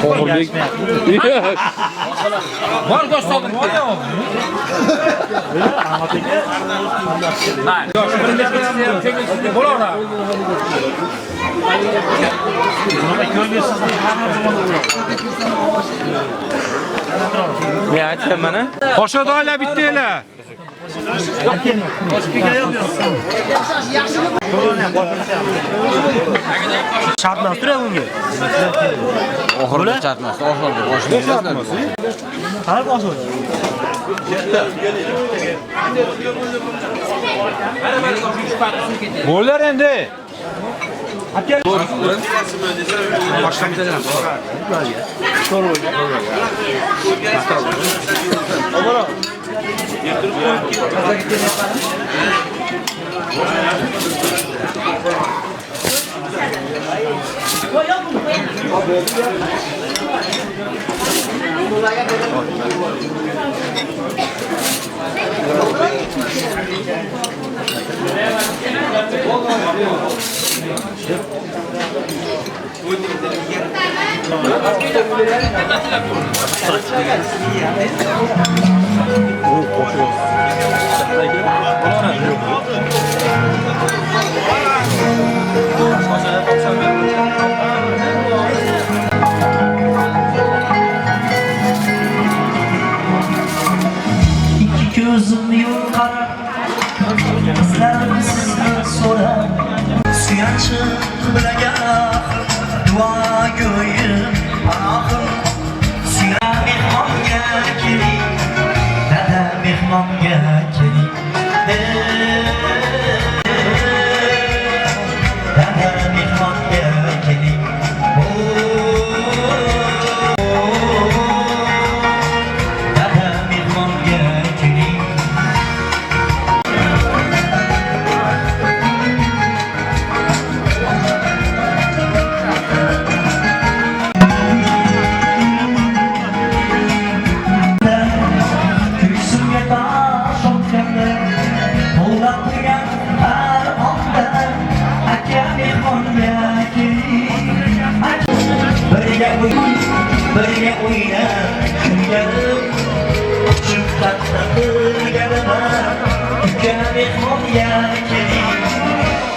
O'g'irlik. Bor ko'rsadim, bor ya. Ne aytdim mana? Qo'sha doyla bittaylar. Shartmas turadi bunga. Oxirida shartmas, oxirida boshlaymiz. Qani boshlaymiz. Bo'lar endi. İki gözüm yukarı, izlerim sizden sonra. Suyançı bilagah, dua göğü ahım. Suya mehmanga keling, dada mehmanga keling. Dada mehmanga keling. Dada mehmanga keling. Küksümge taş otkenler, Pollatlıgan her anda, Aka mehmonga keling. Birga o'ynab kulganim, Uchib qattiq qilganima, Uka mehmonga keling,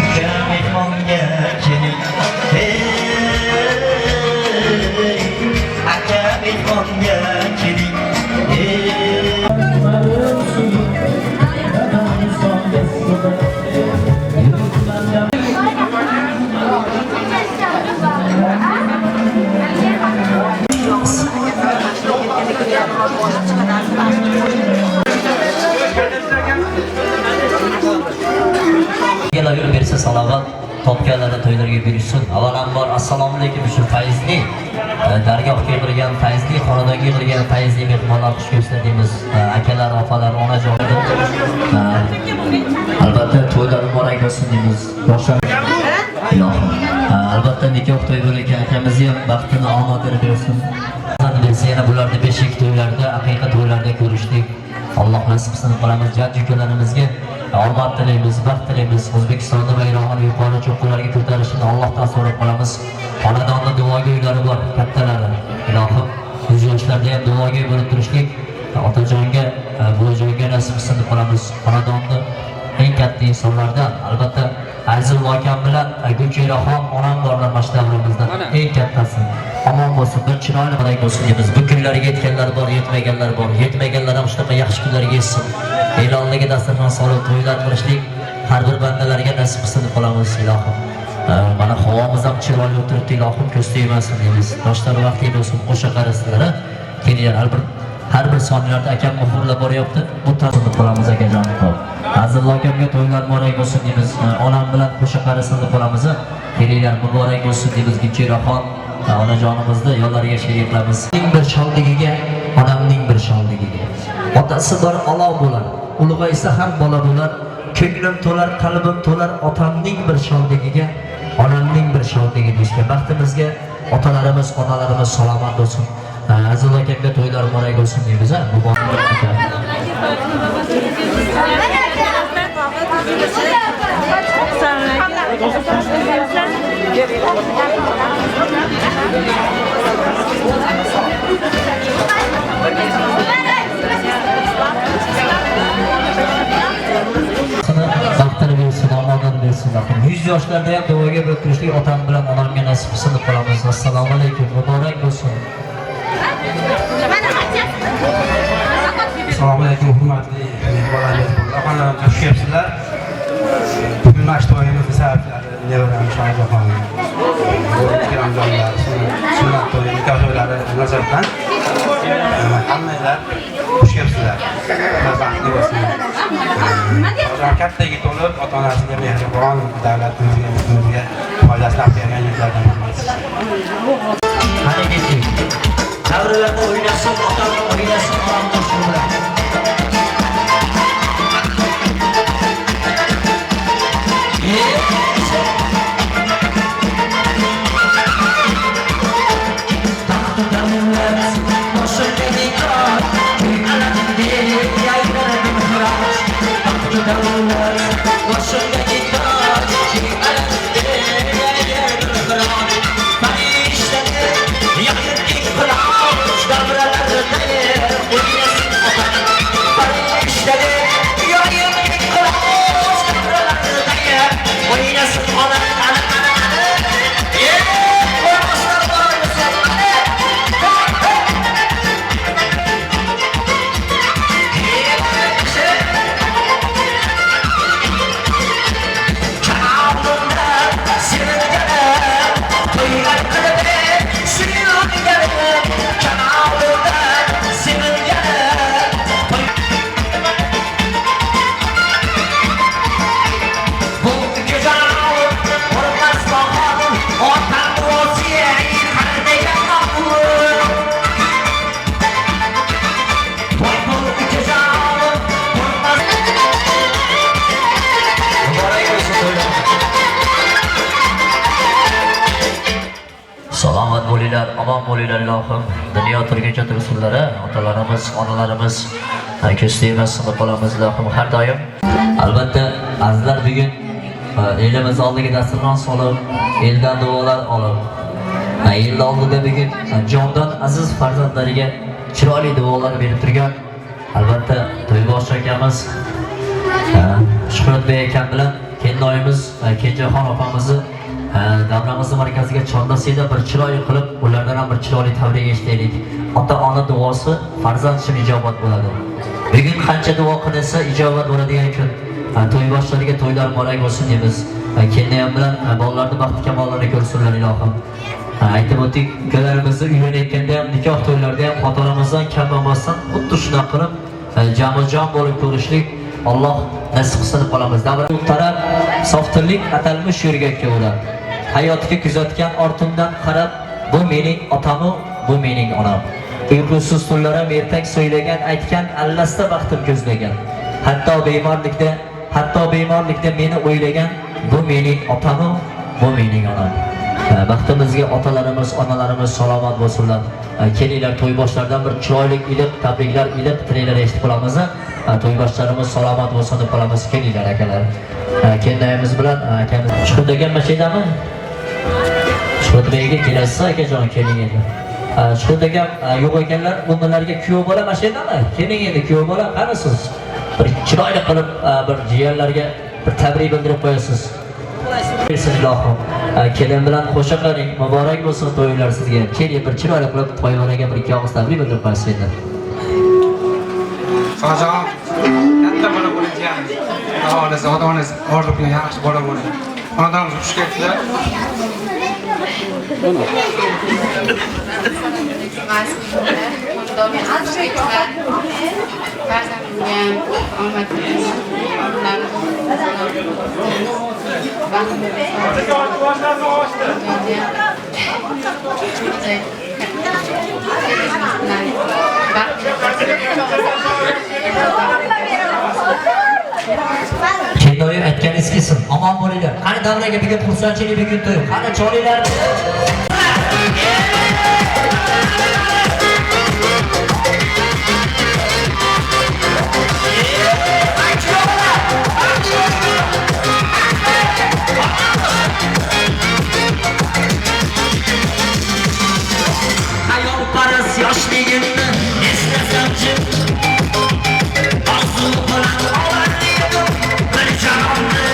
Uka mehmonga keling. Hey, Aka mehmonga keling. Gelaver bersa salovat, topganlari to'ylarga buyursin. Avvalambor assalomu alaykum shu fayzli dargohga yig'ilgan fayzli xonadonga yig'ilgan fayzli mehmonlar xush ko'rsatdingiz. Akalar, opalar, onajon. Albatta to'ylar muborak bo'lsin deymiz. Albatta nikoh to'y bo'layotgan akamizni ham baxtini omadini bersin. Biz yana bularni beshik to'ylarda, aqiqa to'ylarda ko'rishdik. Alloh nasib qilsin qilamiz. Jajji ukalarimizga omad tilaymiz, baxt tilaymiz. O'zbekistonda bayrog'ini yuqori cho'qqilarga ko'tarishini Allohdan so'rab qolamiz. Xonadonda duoga uylari bor, kattalari. Ilohim, o'z yoshlarda ham duoga bo'lib turishlik, otajonga, buvajonga nasib qilsin deb qolamiz. Xonadonda eng katta insonlardan albatta Aziz Lokam bilan Gulchehraxon onam borlar mashtag'imizdan eng kattasi. Omon bo'lsin, bir chiroyli bo'lay bo'lsin deymiz. Bu kunlarga yetganlar bor, yetmaganlar bor. Yetmaganlar ham shunaqa yaxshi kunlarga yetsin. E'lonlarga dasturxon solib to'ylar qilishlik har bir bandalarga nasib qilsin deb qolamiz ilohim. Mana havomiz ham chiroyli o'tiribdi ilohim, ko'z tegmasin deymiz. Yoshlar vaqti bo'lsin, qo'sha qarasizlar. Kelinglar har bir sonlarda akam muhurlab boryapti. Bu tarzda qolamiz akajon. Aziz akamga to'ylar muborak bo'lsin deymiz. Onam bilan qo'sha qarasin deb qolamiz. Kelinglar muborak bo'lsin deymiz. Gulchehraxon onajonimizni yo'llariga sherik qilamiz. Bir shodligiga, onamning bir shodligiga. Otasi bor olov bo'lar, ulg'aysa ham bola bo'lar. Ko'nglim to'lar, qalbim to'lar otamning bir shodligiga, onamning bir shodligiga deyishga. Baxtimizga otalarimiz, onalarimiz salomat bo'lsin. Aziz akamga to'ylar muborak bo'lsin deymiz. Muborak. bo'lsin. 100 yoshlarda ham duoga o'tirishlik otam bilan onamga nasib qilsin deb qolamiz. Assalomu alaykum. Muborak bo'lsin. Assalomu alaykum hurmatli mehmonlar. Xonadonlarga xush kelibsizlar. Bugun mana shu to'yimizni sabablari nevaram Shohjahon. Ramzonlar, sunnat to'yi, nikoh to'ylari munosabatdan hammanglar xush kelibsizlar. Baxtli bo'lsin. Katta yigit bo'lib, ota-onasiga mehribon, davlatimizga, yurtimizga foydasini olib kelgan yigitlardan bo'lasiz. Qani keting. Davralarda o'ynasin, otam o'ynasin, onam qo'shiq bilan. Salomat bo'linglar, omon bo'linglar ilohim. Dunyo turguncha tursinlar, otalarimiz, onalarimiz ko'z tegmasin deb qolamiz ilohim har doim. Albatta, azizlar bugun elimiz oldiga dasturxon solib, eldan duolar olib, el oldida bugun jondan aziz farzandlariga chiroyli duolar berib turgan albatta To'yboshi akamiz, Shuhratbek akam bilan kennoyimiz Kenjaxon opamizni davramizni markaziga chorlasida bir chiroyli qilib, ulardan ham bir chiroyli tabrik eshitaylik. Ota-ona duosi farzand uchun ijobat bo'ladi. Bugun qancha duo qilinsa ijobat bo'ladigan kun. To'yboshlarga to'ylar muborak bo'lsin deymiz. Kennoyim bilan bolalarning baxti kamollarini ko'rsinlar ilohim. Aytib o'tdik, ukalarimizni uylanayotganda ham, nikoh to'ylarida ham xotiramizdan kam bo'lmasdan xuddi shunday qilib jamojon bo'lib ko'rishlik Alloh nasib qilsin deb qolamiz. Davra taraf softirlik atalmish yo'rgakka uradi. Hayotga kuzatgan ortimdan qarab, bu mening otam, bu mening onam. Uyqusiz tunlarim ertak so'ylagan, aytgan allasda baxtim ko'zlagan. Hatto bemorlikda meni o'ylagan, bu mening otam, bu mening onam. Baxtimizga otalarimiz, onalarimiz salomat bo'lsinlar. Kelinglar To'yboshlardan bir chiroyli iliq tabriklar, iliq tilaklar eshitib qolamiz. To'yboshlarimiz salomat bo'lsin deb qolamiz. Kelinglar akalar. Kennoyimiz bilan akamiz chiqib mashinami? Shuhratbekga kelasiz akajon, keling endi. Shuhratbek yo'q ekanlar, bunlarga kuyov bola mashinami? Keling endi kuyov bola, qarasiz. Bir chiroyli qilib bir jiyanlarga bir tabrik bildirib qo'yasiz. Bismillahim. Kelin bilan qo'shiq qiling, muborak bo'lsin to'ylar sizga. Keling bir chiroyli qilib to'yvonaga bir ikki og'iz tabrik bildirib qo'yasiz endi. Shohjahon katta bola bo'lgan. Oilasi, ota-onasi orzu qilgan yaxshi bola bo'ladi. Xonadonimizga xush kelibsizlar. Kennoyi aytganingiz kelsin. Omon bo'linglar. Qani davraga bugun xursandchilik bugun to'y. Qani choriylar. Hayol paras yoshligimni eslasam-chi orzu bilan olardim bir jaronni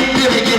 bitti